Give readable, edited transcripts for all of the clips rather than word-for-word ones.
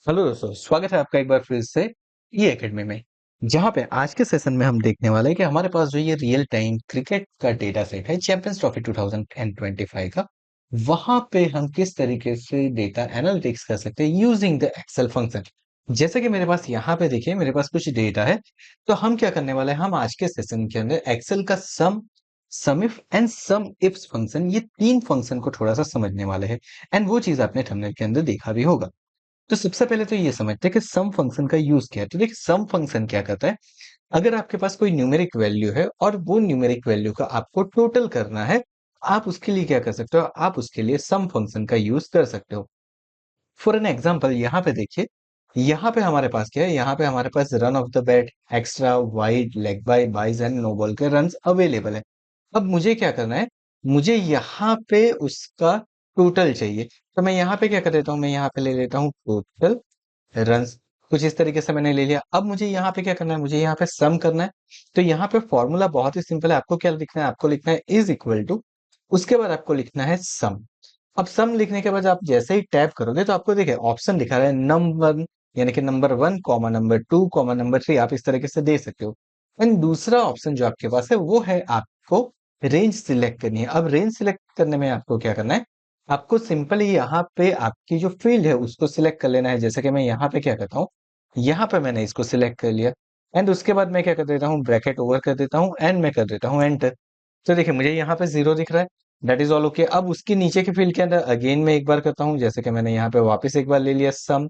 Hello दोस्तों, स्वागत है आपका एक बार फिर से ई एकेडमी में। जहां पे आज के सेशन में हम देखने वाले हैं कि हमारे पास जो ये रियल टाइम क्रिकेट का डेटा सेट है चैंपियंस ट्रॉफी 2025 का, वहां पे हम किस तरीके से डेटा एनालिटिक्स कर सकते हैं यूजिंग द एक्सेल फंक्शन। जैसे कि मेरे पास यहाँ पे देखिए, मेरे पास कुछ डेटा है। तो हम क्या करने वाले हैं, हम आज के सेशन के अंदर एक्सेल का sum if and sum ifs function, ये तीन फंक्शन को थोड़ा सा समझने वाले हैं। एंड वो चीज आपने थंबनेल के अंदर देखा भी होगा। तो सबसे पहले तो ये समझते हैं कि सम फंक्शन का यूज क्या है। तो देखिए, सम फंक्शन क्या करता है, अगर आपके पास कोई न्यूमेरिक वैल्यू है और वो न्यूमेरिक वैल्यू का आपको टोटल करना है, आप उसके लिए क्या कर सकते हो, आप उसके लिए सम फंक्शन का यूज कर सकते हो। फॉर एन एग्जाम्पल यहाँ पे देखिए, यहाँ पे हमारे पास क्या है, यहाँ पे हमारे पास run of the bat, extra, wide, leg bye, byes and no ball के रन अवेलेबल है। अब मुझे क्या करना है, मुझे यहाँ पे उसका टोटल चाहिए। तो मैं यहाँ पे क्या कर देता हूँ, मैं यहाँ पे ले लेता हूँ टोटल रन्स। कुछ इस तरीके से मैंने ले लिया। अब मुझे यहाँ पे क्या करना है, मुझे यहाँ पे सम करना है। तो यहाँ पे फॉर्मूला बहुत ही सिंपल है। आपको क्या लिखना है, आपको लिखना है इज इक्वल टू, उसके बाद आपको लिखना है सम। अब सम लिखने के बाद आप जैसे ही टैप करोगे तो आपको देखिए ऑप्शन दिखा रहा है नंबर, यानी कि number 1 comma number 2 comma number 3, आप इस तरीके से दे सकते हो। एंड दूसरा ऑप्शन जो आपके पास है वो है आपको रेंज सिलेक्ट करनी है। अब रेंज सिलेक्ट करने में आपको क्या करना है, आपको सिंपली यहाँ पे आपकी जो फील्ड है उसको सिलेक्ट कर लेना है। जैसे कि मैं यहाँ पे क्या करता हूँ, यहाँ पे मैंने इसको सिलेक्ट कर लिया। एंड उसके बाद मैं क्या कर देता हूँ, ब्रैकेट ओवर कर देता हूँ एंड मैं कर देता हूँ एंटर। तो देखिए मुझे यहाँ पे जीरो दिख रहा है। That is all okay. अब उसके नीचे के फील्ड के अंदर अगेन मैं एक बार करता हूँ, जैसे कि मैंने यहाँ पे वापस एक बार ले लिया सम।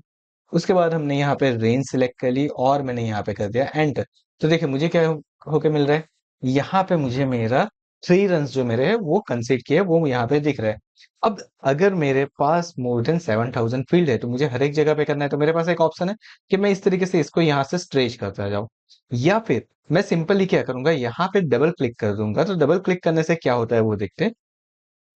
उसके बाद हमने यहाँ पे रेंज सिलेक्ट कर ली और मैंने यहाँ पे कर दिया एंटर। तो देखिए मुझे क्या होके मिल रहा है, यहाँ पे मुझे मेरा 3 रन जो मेरे है वो कंसीड किए, वो यहाँ पे दिख रहा है। अब अगर मेरे पास मोर देन 7,000 फील्ड है तो मुझे हर एक जगह पे करना है। तो मेरे पास एक ऑप्शन है कि मैं इस तरीके से इसको यहाँ से स्ट्रेच करता जाऊं, या फिर मैं सिंपली क्या करूंगा, यहाँ पे डबल क्लिक कर दूंगा। तो डबल क्लिक करने से क्या होता है वो देखते हैं।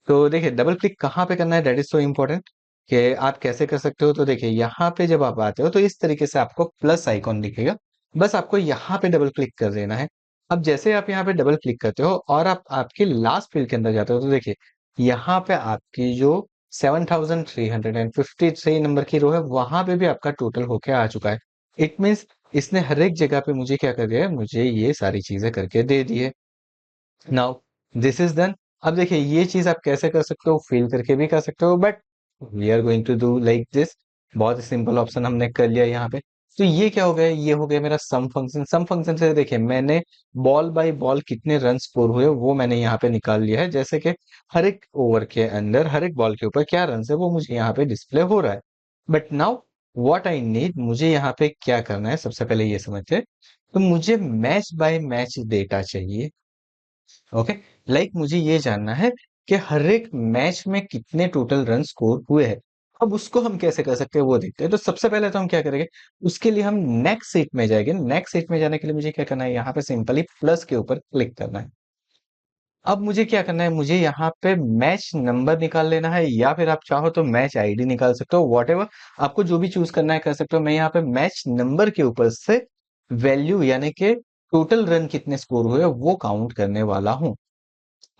तो देखिए डबल क्लिक कहाँ पे करना है, दैट इज सो इम्पोर्टेंट कि आप कैसे कर सकते हो। तो देखिए यहाँ पे जब आप आते हो तो इस तरीके से आपको प्लस आइकॉन दिखेगा, बस आपको यहाँ पे डबल क्लिक कर देना है। अब जैसे आप यहाँ पे डबल क्लिक करते हो और आप आपकी लास्ट फील्ड के अंदर जाते हो तो देखिए यहाँ पे आपकी जो 7,353 नंबर की रो है वहां पे भी आपका टोटल होके आ चुका है। इट मीन्स इसने हर एक जगह पे मुझे क्या कर दिया है, मुझे ये सारी चीजें करके दे दी है। Now this is done. अब देखिए ये चीज आप कैसे कर सकते हो, फील करके भी कर सकते हो, but we are going to do like this. बहुत ही सिंपल ऑप्शन हमने कर लिया यहाँ पे। तो ये क्या हो गया, ये हो गया मेरा सम फंक्शन। सम फंक्शन से देखिए मैंने बॉल बाय बॉल कितने रन स्कोर हुए वो मैंने यहाँ पे निकाल लिया है। जैसे कि हर एक ओवर के अंदर हर एक बॉल के ऊपर क्या रन है वो मुझे यहाँ पे डिस्प्ले हो रहा है। But now what I need, मुझे यहाँ पे क्या करना है सबसे पहले ये समझते। तो मुझे मैच बाय मैच डेटा चाहिए। ओके, लाइक मुझे ये जानना है कि हर एक मैच में कितने टोटल रन स्कोर हुए हैं। अब उसको हम कैसे कर सकते हैं वो देखते हैं। तो सबसे पहले तो हम क्या करेंगे, उसके लिए हम नेक्स्ट सीट में जाएंगे। नेक्स्ट सीट में जाने के लिए मुझे क्या करना है, यहाँ पे सिंपली प्लस के ऊपर क्लिक करना है। अब मुझे क्या करना है, मुझे यहाँ पे मैच नंबर निकाल लेना है, या फिर आप चाहो तो मैच आईडी निकाल सकते हो, वॉट एवर आपको जो भी चूज करना है कर सकते हो। मैं यहाँ पे मैच नंबर के ऊपर से वैल्यू यानी कि टोटल रन कितने स्कोर हुए वो काउंट करने वाला हूँ।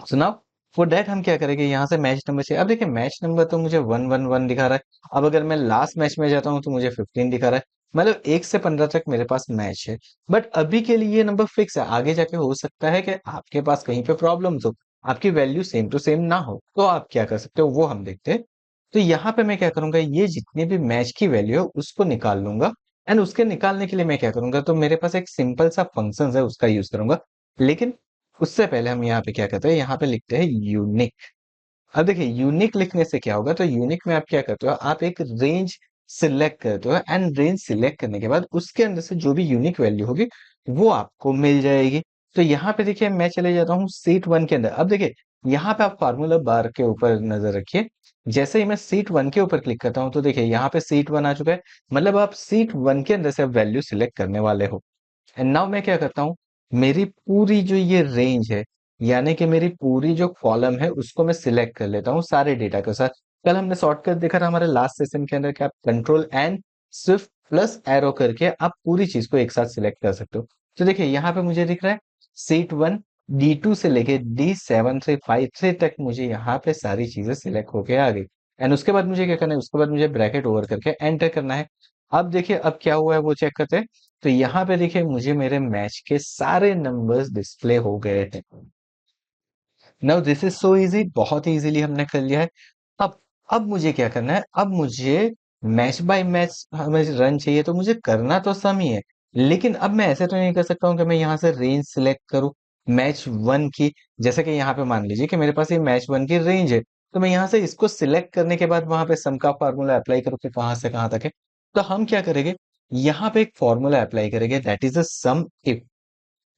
सुनाओ, फॉर दैट हम क्या करेंगे, यहाँ से मैच नंबर चाहिए। अब देखिए मैच नंबर तो मुझे 111 दिखा रहा है। अब अगर मैं लास्ट मैच में जाता हूँ तो मुझे 15 दिखा रहा है। मतलब 1 से 15 तक मेरे पास मैच है। बट अभी के लिए ये नंबर फिक्स है, आगे जाके हो सकता है कि आपके पास कहीं पे प्रॉब्लम्स हो, आपकी वैल्यू सेम टू सेम ना हो, तो आप क्या कर सकते हो वो हम देखते हैं। तो यहाँ पे मैं क्या करूंगा, ये जितने भी मैच की वैल्यू है उसको निकाल लूंगा। एंड उसके निकालने के लिए मैं क्या करूंगा, तो मेरे पास एक सिंपल सा फंक्शन है उसका यूज करूंगा। लेकिन उससे पहले हम यहाँ पे क्या करते हैं, यहाँ पे लिखते हैं यूनिक। अब देखिए यूनिक लिखने से क्या होगा, तो यूनिक में आप क्या करते हो, आप एक रेंज सिलेक्ट करते हो। एंड रेंज सिलेक्ट करने के बाद उसके अंदर से जो भी यूनिक वैल्यू होगी वो आपको मिल जाएगी। तो यहाँ पे देखिए मैं चले जाता हूँ सीट 1 के अंदर। अब देखिए यहाँ पे आप फार्मूला बार के ऊपर नजर रखिए। जैसे ही मैं सीट 1 के ऊपर क्लिक करता हूँ तो देखिए यहाँ पे सीट 1 आ चुका है। मतलब आप सीट 1 के अंदर से वैल्यू सिलेक्ट करने वाले हो। एंड नाउ मैं क्या करता हूँ, मेरी पूरी जो ये रेंज है, यानी कि मेरी पूरी जो कॉलम है उसको मैं सिलेक्ट कर लेता हूँ सारे डेटा के साथ। कल हमने शॉर्टकट देखा था हमारे लास्ट सेशन के अंदर कि आप control and Swift plus arrow करके आप पूरी चीज को एक साथ सिलेक्ट कर सकते हो। तो देखिए यहाँ पे मुझे दिख रहा है सीट 1 D2 से लेके D7 से 5 तक मुझे यहाँ पे सारी चीजें सिलेक्ट होके आ गई। एंड उसके बाद मुझे क्या करना है, उसके बाद मुझे ब्रैकेट ओवर करके एंटर करना है। अब देखिए अब क्या हुआ है वो चेक करते हैं। तो यहाँ पे देखिए मुझे मेरे मैच के सारे नंबर्स डिस्प्ले हो गए हैं। Now this is so easy, बहुत ही इजीली हमने कर लिया है। अब अब मुझे क्या करना है, अब मुझे मैच बाय मैच हमें रन चाहिए, तो मुझे करना तो सम ही है। लेकिन अब मैं ऐसे तो नहीं कर सकता हूँ कि मैं यहाँ से रेंज सिलेक्ट करूँ मैच वन की। जैसे कि यहाँ पे मान लीजिए कि मेरे पास ये मैच वन की रेंज है, तो मैं यहाँ से इसको सिलेक्ट करने के बाद वहां पे सम का फार्मूला अप्लाई करूँ कि कहाँ से कहाँ तक है। तो हम क्या करेंगे, यहाँ पे एक फॉर्मूला अप्लाई करेंगे, that is a sum if.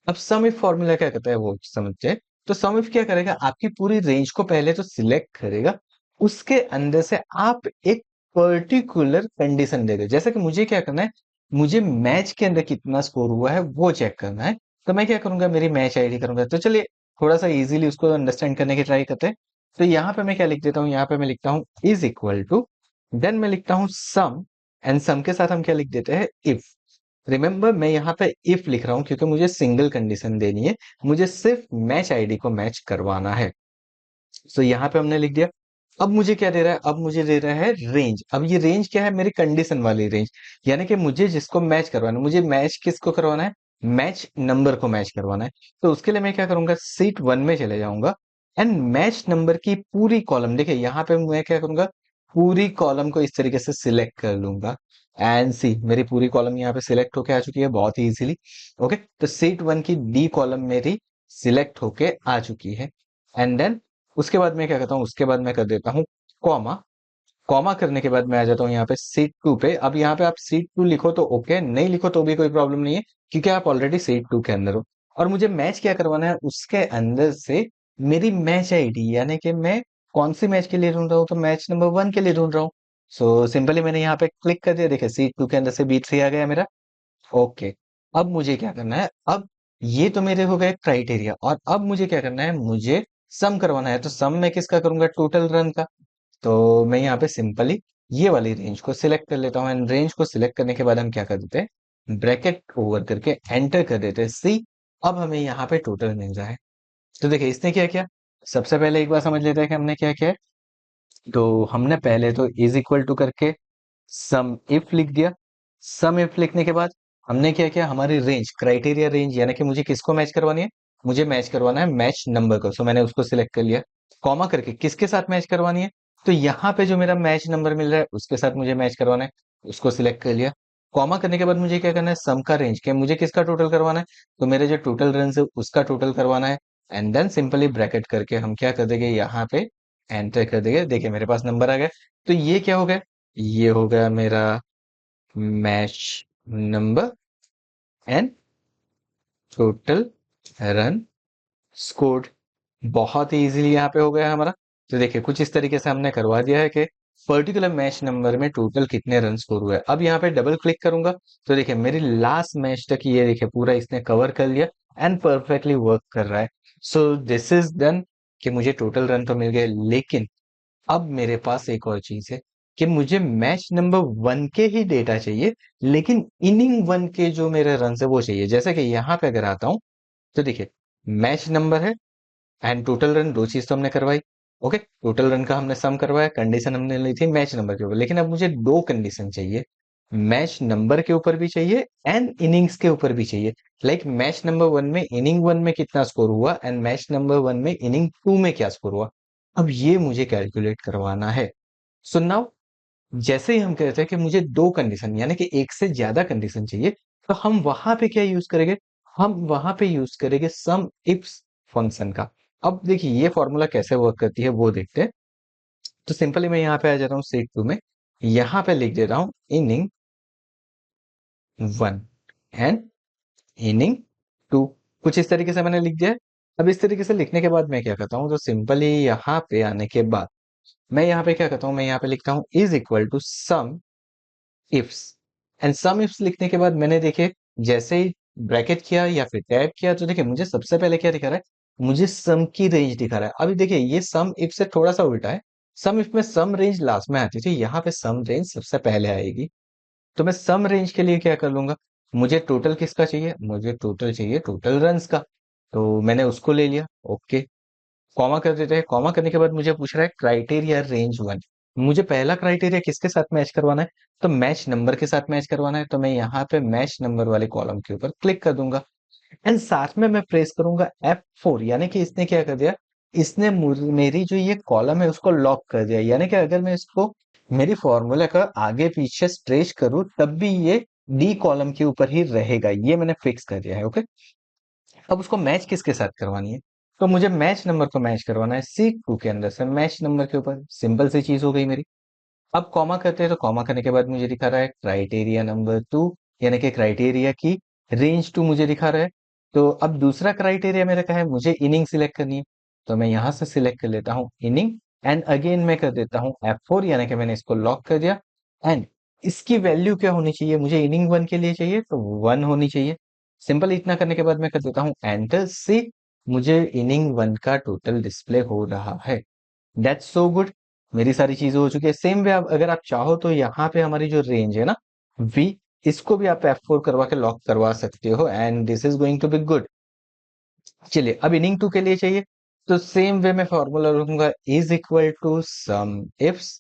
अब सम इफ फॉर्मूला क्या कहता है वो समझते। तो सम इफ क्या करेगा, आपकी पूरी रेंज को पहले तो सिलेक्ट करेगा, उसके अंदर से आप एक पर्टिकुलर कंडीशन दे दे। जैसे कि मुझे क्या करना है, मुझे मैच के अंदर कितना स्कोर हुआ है वो चेक करना है। तो मैं क्या करूंगा, मेरी मैच आईडी करूंगा। तो चलिए थोड़ा सा इजीली उसको अंडरस्टैंड करने की ट्राई करते हैं। तो यहाँ पे मैं क्या लिख देता हूँ, यहाँ पे मैं लिखता हूँ इज इक्वल टू, देन मैं लिखता हूँ सम, एंड सम के साथ हम क्या लिख देते हैं, इफ। रिमेंबर मैं यहाँ पे इफ लिख रहा हूँ क्योंकि मुझे सिंगल कंडीशन देनी है, मुझे सिर्फ मैच आईडी को मैच करवाना है। सो यहाँ पे हमने लिख दिया। अब मुझे क्या दे रहा है, अब मुझे दे रहा है रेंज। अब ये रेंज क्या है, मेरी कंडीशन वाली रेंज। यानी कि मुझे जिसको मैच करवाना है, मुझे मैच किसको करवाना है, मैच नंबर को मैच करवाना है। तो उसके लिए मैं क्या करूंगा, सीट वन में चले जाऊंगा, एंड मैच नंबर की पूरी कॉलम, देखिए यहाँ पे मैं क्या करूंगा, पूरी कॉलम को इस तरीके से सिलेक्ट कर लूंगा। एंड सी मेरी पूरी कॉलम यहाँ पे सिलेक्ट होके आ चुकी है बहुत ही इजीली। ओके, तो सीट वन की डी कॉलम मेरी सिलेक्ट होके आ चुकी है। एंड देन उसके बाद मैं क्या करता हूँ, उसके बाद मैं कर देता हूँ कॉमा। कॉमा करने के बाद मैं आ जाता हूँ यहाँ पे सीट टू पे। अब यहाँ पे आप सीट टू लिखो तो ओके, नहीं लिखो तो भी कोई प्रॉब्लम नहीं है, क्योंकि आप ऑलरेडी सीट टू के अंदर हो। और मुझे मैच क्या करवाना है, उसके अंदर से मेरी मैच आईडी, यानी कि मैं कौन सी मैच के लिए ढूंढ रहा हूँ, तो मैच नंबर वन के लिए ढूंढ रहा हूँ। सो सिंपली मैंने यहाँ पे क्लिक कर दिया, देखिए सीट टू के अंदर से B3 आ गया मेरा। ओके, अब मुझे क्या करना है, अब ये तो मेरे हो गए क्राइटेरिया, और अब मुझे क्या करना है, मुझे सम करवाना है। तो सम मैं किसका करूंगा, टोटल रन का। तो मैं यहाँ पे सिंपली ये वाली रेंज को सिलेक्ट कर लेता हूँ, एंड रेंज को सिलेक्ट करने के बाद हम क्या कर देते हैं, ब्रैकेट ओवर करके एंटर कर देते हैं सी। अब हमें यहाँ पे टोटल मिल जाए। तो देखिए इसने क्या किया, सबसे पहले एक बार समझ लेते हैं कि हमने क्या किया है। तो हमने पहले तो इज इक्वल टू करके सम इफ लिख दिया। सम इफ लिखने के बाद हमने क्या किया, हमारी रेंज, क्राइटेरिया रेंज, यानी कि मुझे किसको मैच करवानी है, मुझे मैच करवाना है मैच नंबर को। सो मैंने उसको सिलेक्ट कर लिया। कॉमा करके किसके साथ मैच करवानी है, तो यहाँ पे जो मेरा मैच नंबर मिल रहा है उसके साथ मुझे मैच करवाना है, उसको सिलेक्ट कर लिया। कॉमा करने के बाद मुझे क्या करना है, सम का रेंज, क्या मुझे किसका टोटल करवाना है, तो मेरे जो टोटल रन है उसका टोटल करवाना है। एंड देन सिंपली ब्रैकेट करके हम क्या कर देंगे, यहाँ पे एंटर कर देंगे। देखिए मेरे पास नंबर आ गया। तो ये क्या हो गया, ये हो गया मेरा match number and total run scored. बहुत ही इजीली यहाँ पे हो गया हमारा। तो देखिए कुछ इस तरीके से हमने करवा दिया है कि पर्टिकुलर मैच नंबर में टोटल कितने रन स्कोर हुए। अब यहाँ पे डबल क्लिक करूंगा, तो देखिए मेरी लास्ट मैच तक ये देखिए पूरा इसने कवर कर लिया, एंड परफेक्टली वर्क कर रहा है। सो दिस इज डन, कि मुझे टोटल रन तो मिल गए, लेकिन अब मेरे पास एक और चीज है कि मुझे मैच नंबर वन के ही डेटा चाहिए, लेकिन इनिंग वन के जो मेरे रन है वो चाहिए। जैसे कि यहाँ पे अगर आता हूं, तो देखिए मैच नंबर है एंड टोटल रन, दो चीज तो हमने करवाई। ओके, टोटल रन का हमने सम करवाया, कंडीशन हमने ली थी मैच नंबर के ऊपर, लेकिन अब मुझे दो कंडीशन चाहिए, मैच नंबर के ऊपर भी चाहिए एंड इनिंग्स के ऊपर भी चाहिए। लाइक मैच नंबर वन में इनिंग वन में कितना स्कोर हुआ, एंड मैच नंबर वन में इनिंग टू में क्या स्कोर हुआ। अब ये मुझे कैलकुलेट करवाना है। सो नाउ जैसे ही हम कहते हैं कि मुझे दो कंडीशन, यानी कि एक से ज्यादा कंडीशन चाहिए, तो हम वहां पे क्या यूज करेंगे, हम वहां पे यूज करेंगे सम इफ्स फंक्शन का। अब देखिए ये फॉर्मूला कैसे वर्क करती है वो देखते हैं। तो सिंपली मैं यहाँ पे आ जाता हूँ सेट टू में, यहाँ पे लिख देता हूँ inning one and inning two. कुछ इस तरीके से मैंने लिख दिया है। अब इस तरीके से लिखने के बाद मैं क्या करता हूँ, तो सिंपली यहाँ पे आने के बाद मैं यहाँ पे क्या करता हूँ, मैं यहाँ पे लिखता हूँ is equal to sum ifs. And sum ifs लिखने के बाद मैंने देखे, जैसे ही ब्रैकेट किया या फिर टैब किया, तो देखिए मुझे सबसे पहले क्या दिखा रहा है, मुझे सम की रेंज दिखा रहा है। अभी देखिए ये सम इफ से थोड़ा सा उल्टा है। सम इफ में सम रेंज लास्ट में आती थी, यहाँ पे सम रेंज सबसे पहले आएगी। तो मैं सम रेंज के लिए क्या कर लूंगा, मुझे टोटल किसका चाहिए, मुझे टोटल चाहिए टोटल रन्स का। तो मैंने उसको ले लिया। ओके, कॉमा कर देते हैं। कॉमा करने के बाद मुझे पूछ रहा है क्राइटेरिया रेंज वन। मुझे पहला क्राइटेरिया किसके साथ मैच करवाना है, तो मैच नंबर के साथ मैच करवाना है, तो मैं यहाँ पे मैच नंबर वाले कॉलम के ऊपर क्लिक कर दूंगा। एंड साथ में मैं प्रेस करूंगा F4, यानी कि इसने क्या कर दिया, इसने मेरी जो ये कॉलम है उसको लॉक कर दिया। यानी कि अगर मैं इसको मेरी फॉर्मूला का आगे पीछे स्ट्रेच करूं तब भी ये डी कॉलम के ऊपर ही रहेगा, ये मैंने फिक्स कर दिया है। ओके, अब उसको मैच किसके साथ करवानी है, तो मुझे मैच नंबर को मैच करवाना है C2 के अंदर से मैच नंबर के ऊपर। सिंपल सी चीज हो गई मेरी। अब कॉमा करते हैं, तो कॉमा करने के बाद मुझे दिखा रहा है क्राइटेरिया नंबर 2, यानी कि क्राइटेरिया की रेंज 2 मुझे दिखा रहा है। तो अब दूसरा क्राइटेरिया मेरा क्या है, मुझे इनिंग सिलेक्ट करनी है, तो मैं यहां से सिलेक्ट कर लेता हूँ इनिंग। एंड अगेन मैं कर देता हूँ F4, यानी कि मैंने इसको लॉक कर दिया। एंड इसकी वैल्यू क्या होनी चाहिए, मुझे इनिंग 1 के लिए चाहिए तो 1 होनी चाहिए। सिंपल इतना करने के बाद मैं कर देता हूँ एंटर सी, मुझे इनिंग 1 का टोटल डिस्प्ले हो रहा है। दैट्स सो गुड, मेरी सारी चीजें हो चुकी है। सेम वे आप अगर आप चाहो तो यहाँ पे हमारी जो रेंज है ना वी, इसको भी आप F4 करवा के लॉक करवा सकते हो, and this is going to be good. चलिए, अब इनिंग 2 के लिए चाहिए, तो सेम वे में फॉर्मूला लिखूंगा is equal to sum ifs.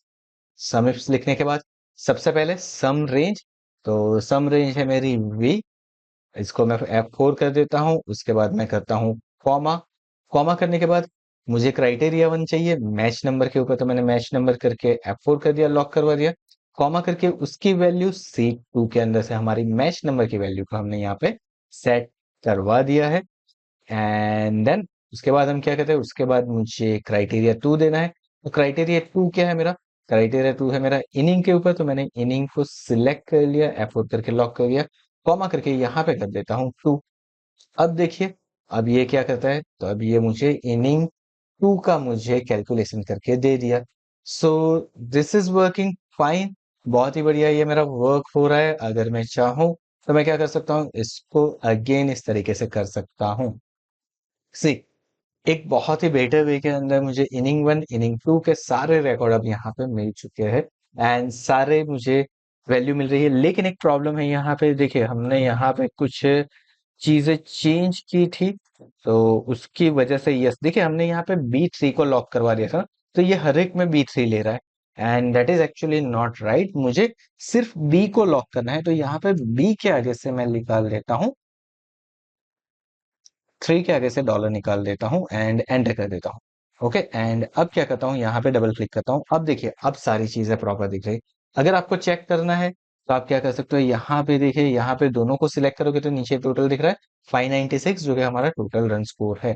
Sum ifs लिखने के बाद सबसे पहले सम रेंज, तो सम रेंज है मेरी वी, इसको मैं F4 कर देता हूँ। उसके बाद मैं करता हूँ कॉमा। कॉमा करने के बाद मुझे क्राइटेरिया 1 चाहिए मैच नंबर के ऊपर, तो मैंने मैच नंबर करके F4 कर दिया, लॉक करवा दिया। कॉमा करके उसकी वैल्यू C2 के अंदर से हमारी मैच नंबर की वैल्यू को हमने यहाँ पे सेट करवा दिया है। एंड देन उसके बाद हम क्या करते हैं, उसके बाद मुझे क्राइटेरिया 2 देना है। तो क्राइटेरिया 2 क्या है मेरा, क्राइटेरिया 2 है मेरा इनिंग के ऊपर, तो मैंने इनिंग को सिलेक्ट कर लिया, F4 करके लॉक कर दिया। कॉमा करके यहाँ पे कर देता हूँ 2। अब देखिए, अब ये क्या करता है, तो अब ये मुझे इनिंग 2 का मुझे कैलकुलेशन करके दे दिया। So this is working fine, बहुत ही बढ़िया ये मेरा वर्क हो रहा है। अगर मैं चाहूँ तो मैं क्या कर सकता हूँ, इसको अगेन इस तरीके से कर सकता हूँ। सी, एक बहुत ही बेटर वे के अंदर मुझे इनिंग 1 इनिंग 2 के सारे रिकॉर्ड अब यहाँ पे मिल चुके हैं, एंड सारे मुझे वैल्यू मिल रही है। लेकिन एक प्रॉब्लम है यहाँ पे, देखिए हमने यहाँ पे कुछ चीजें चेंज की थी, तो उसकी वजह से यस, देखिए हमने यहाँ पे B3 को लॉक करवा दिया था, तो ये हर एक में B3 ले रहा है, and that is actually not right. मुझे सिर्फ बी को लॉक करना है, तो यहाँ पे बी के आगे से मैं निकाल देता हूँ 3 के आगे से डॉलर निकाल देता हूँ एंड एंटर कर देता हूँ। ओके, एंड अब क्या करता हूँ, यहाँ पे डबल क्लिक करता हूँ। अब देखिए, अब सारी चीजें प्रॉपर दिख रही। अगर आपको चेक करना है तो आप क्या कर सकते हो, यहाँ पे देखिए, यहाँ पे दोनों को सिलेक्ट करोगे तो नीचे टोटल दिख रहा है 596, जो कि हमारा टोटल रन स्कोर है।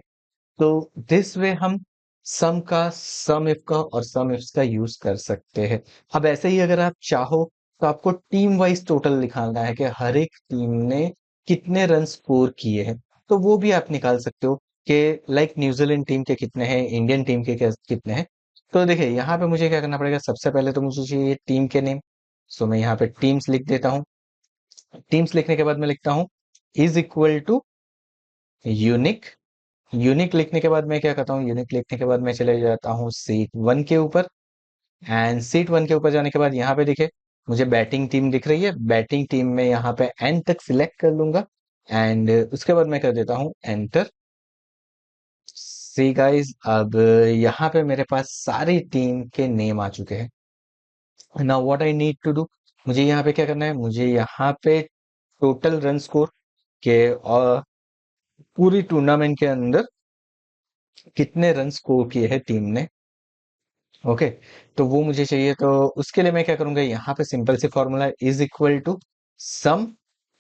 तो दिस वे हम सम का, सम इफ का और सम इफ्स का यूज कर सकते हैं। अब ऐसे ही अगर आप चाहो तो आपको टीम वाइज टोटल निकालना है कि हर एक टीम ने कितने रन स्कोर किए हैं, तो वो भी आप निकाल सकते हो कि लाइक न्यूजीलैंड टीम के कितने हैं, इंडियन टीम के कितने हैं। तो देखिए, यहाँ पे मुझे क्या करना पड़ेगा, सबसे पहले तो मुझे चाहिए टीम के नेम। सो मैं यहाँ पे टीम्स लिख देता हूँ। टीम्स लिखने के बाद मैं लिखता हूँ is equal to unique. Unique लिखने के बाद मैं क्या करता हूँ, यूनिक लिखने के बाद मैं चले जाता हूँ सीट 1 के ऊपर। एंड सीट 1 के ऊपर जाने के बाद यहाँ पे देखिए, मुझे बैटिंग टीम दिख रही है। बैटिंग टीम में यहाँ पे एंड तक सिलेक्ट कर लूंगा, एंड उसके बाद मैं कर देता हूँ एंटर। सी गाइस, अब यहाँ पे मेरे पास सारी टीम के नेम आ चुके हैं। Now what I need to do, मुझे यहाँ पे क्या करना है, मुझे यहाँ पे टोटल रन स्कोर के और पूरी टूर्नामेंट के अंदर कितने रन स्कोर किए हैं टीम ने। ओके, तो वो मुझे चाहिए, तो उसके लिए मैं क्या करूंगा, यहाँ पे सिंपल सी formula is equal to sum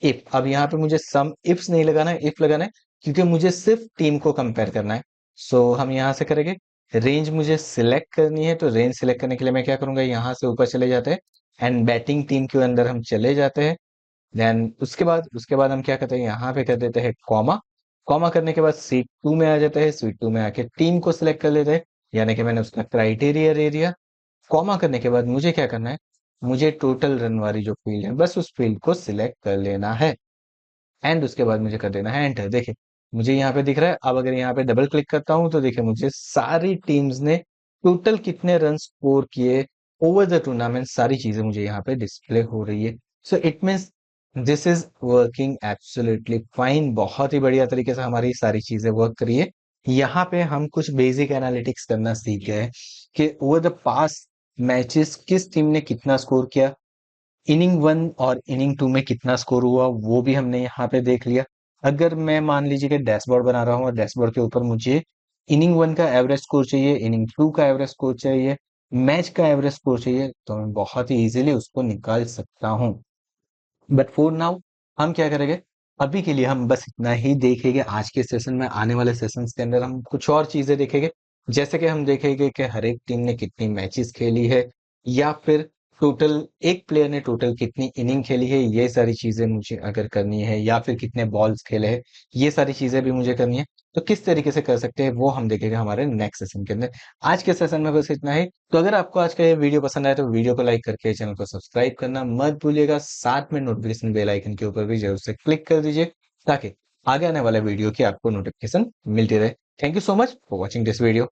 if. अब यहाँ पे मुझे सम इफ्स नहीं लगाना है, इफ लगाना है, क्योंकि मुझे सिर्फ टीम को कंपेयर करना है। सो हम यहाँ से करेंगे, रेंज मुझे सिलेक्ट करनी है, तो रेंज सिलेक्ट करने के लिए मैं क्या करूंगा, यहाँ से ऊपर चले जाते हैं एंड बैटिंग टीम के अंदर हम चले जाते हैं। देन उसके बाद हम क्या करते हैं, यहाँ पे कर देते हैं कॉमा। कॉमा करने के बाद सीट 2 में आ जाता है, सीट 2 में आके टीम को सिलेक्ट कर लेते हैं, यानी कि मैंने उसका क्राइटेरिया दे दिया। कॉमा करने के बाद मुझे क्या करना है, मुझे टोटल रन वाली जो फील्ड है बस उस फील्ड को सिलेक्ट कर लेना है, एंड उसके बाद मुझे कर देना है एंटर। देखिए, मुझे यहाँ पे दिख रहा है। अब अगर यहाँ पे डबल क्लिक करता हूँ तो देखिए, मुझे सारी टीम्स ने टोटल कितने रन स्कोर किए ओवर द टूर्नामेंट, सारी चीजें मुझे यहाँ पे डिस्प्ले हो रही है। So it means this is working absolutely fine, बहुत ही बढ़िया तरीके से हमारी सारी चीजें वर्क करी है। यहाँ पे हम कुछ बेसिक एनालिटिक्स करना सीख गए कि ओवर द पास्ट मैचेस किस टीम ने कितना स्कोर किया, इनिंग वन और इनिंग टू में कितना स्कोर हुआ वो भी हमने यहाँ पे देख लिया। अगर मैं मान लीजिए कि डैशबोर्ड बना रहा हूँ और डैशबोर्ड के ऊपर मुझे इनिंग वन का एवरेज स्कोर चाहिए, इनिंग टू का एवरेज स्कोर चाहिए, मैच का एवरेज स्कोर चाहिए, तो मैं बहुत ही इजीली उसको निकाल सकता हूँ। बट फॉर नाउ हम क्या करेंगे, अभी के लिए हम बस इतना ही देखेंगे। आज के सेशन में, आने वाले सेशंस के अंदर हम कुछ और चीजें देखेंगे, जैसे कि हम देखेंगे कि हर एक टीम ने कितनी मैचेस खेली है, या फिर टोटल एक प्लेयर ने टोटल कितनी इनिंग खेली है, ये सारी चीजें मुझे अगर करनी है, या फिर कितने बॉल्स खेले हैं, ये सारी चीजें भी मुझे करनी है। तो किस तरीके से कर सकते हैं वो हम देखेंगे हमारे नेक्स्ट सेशन के अंदर। आज के सेशन में बस इतना ही। तो अगर आपको आज का ये वीडियो पसंद आए तो वीडियो को लाइक करके चैनल को सब्सक्राइब करना मत भूलिएगा, साथ में नोटिफिकेशन बेल आइकन के ऊपर भी जरूर से क्लिक कर दीजिए, ताकि आगे आने वाले वीडियो की आपको नोटिफिकेशन मिलती रहे। Thank you so much for watching this video.